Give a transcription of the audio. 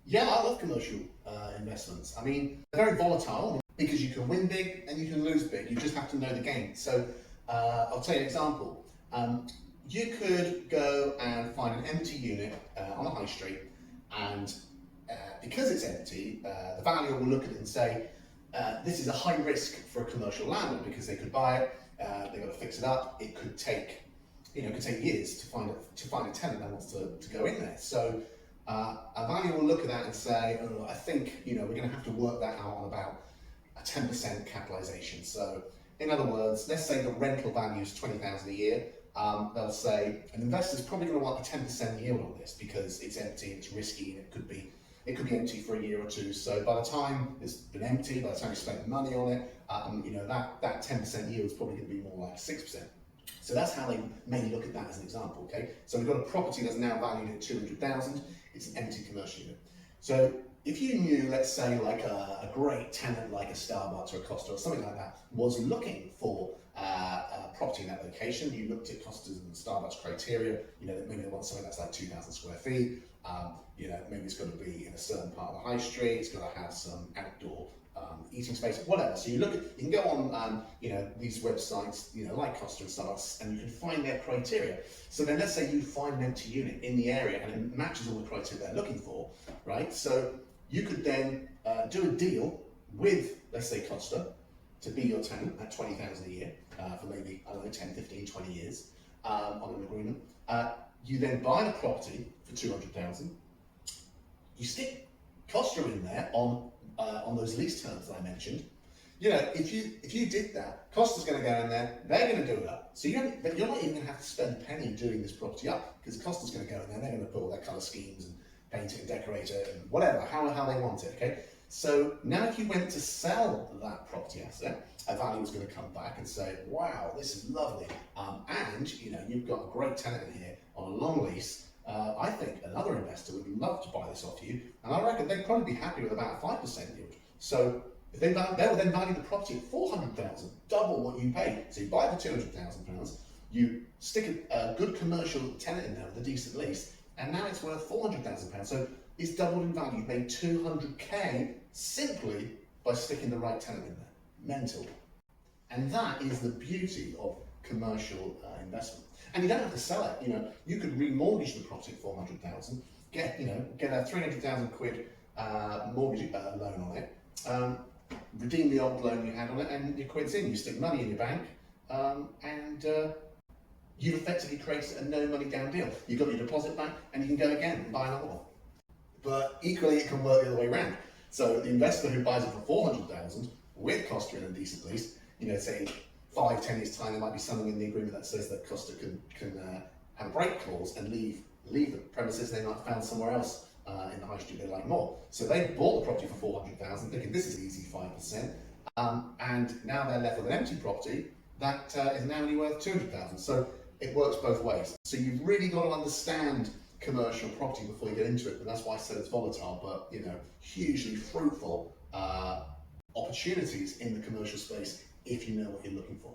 Yeah, I love commercial investments. I mean, they're very volatile because you can win big and you can lose big. You just have to know the game. So I'll tell you an example. You could go and find an empty unit on the high street, and because it's empty, the valuer will look at it and say, this is a high risk for a commercial landlord because they could buy it, they've got to fix it up. It could take, it could take years to find a tenant that wants to go in there. So a valuer will look at that and say, oh, I think we're going to have to work that out on about a 10% capitalisation. So in other words, let's say the rental value is 20,000 a year. They'll say an investor's probably going to want a 10% yield on this because it's empty, it's risky, and it could be empty for a year or two. So by the time it's been empty, by the time you spend money on it, that 10% yield is probably going to be more like 6%. So that's how they may look at that as an example. Okay, so we've got a property that's now valued at 200,000. It's an empty commercial unit. So if you knew, let's say, like a great tenant like a Starbucks or a Costa or something like that was looking for a property in that location, you looked at Costa's and Starbucks criteria, maybe they want something that's like 2,000 square feet, maybe it's got to be in a certain part of the high street, it's got to have some outdoor eating space, whatever. So you can go on, these websites, like Costa and Starbucks, and you can find their criteria. So then let's say you find an empty unit in the area and it matches all the criteria they're looking for, right? So you could then do a deal with, let's say, Costa to be your tenant at 20,000 a year for maybe, I don't know, 10, 15, 20 years on an agreement. You then buy the property for 200,000. You stick Costa in there on those lease terms that I mentioned. If you did that, Costa's going to go in there, they're going to do it up. So you're not even going to have to spend a penny doing this property up, because Costa's going to go in there, they're going to put all their colour schemes and paint it and decorate it and whatever, how they want it, okay? So now if you went to sell that property asset, a valuer is going to come back and say, wow, this is lovely, and you've got a great tenant in here on a long lease. I think another investor would love to buy this off you, and I reckon they'd probably be happy with about a 5% yield. So if they will then value the property at 400,000, double what you paid. So you buy it for £200,000, you stick a good commercial tenant in there with a decent lease, and now it's worth £400,000. So it's doubled in value. You've made 200k simply by sticking the right tenant in there. Mental. And that is the beauty of commercial investment. And you don't have to sell it. You could remortgage the property at 400,000, get a 300,000 quid mortgage loan on it, redeem the old loan you had on it, and your quid's in. You stick money in your bank, and you've effectively created a no money down deal. You've got your deposit back, and you can go again and buy another one. But equally, it can work the other way around. So the investor who buys it for 400,000 with Costa in a decent lease, say 5-10 years time, there might be something in the agreement that says that Costa can have a break clause and leave the premises. They might have found somewhere else in the high street they like more. So they bought the property for 400,000, thinking this is easy 5%, and now they're left with an empty property that is now only worth 200,000. So it works both ways. So you've really got to understand commercial property before you get into it, but that's why I said it's volatile, but hugely fruitful opportunities in the commercial space if you know what you're looking for.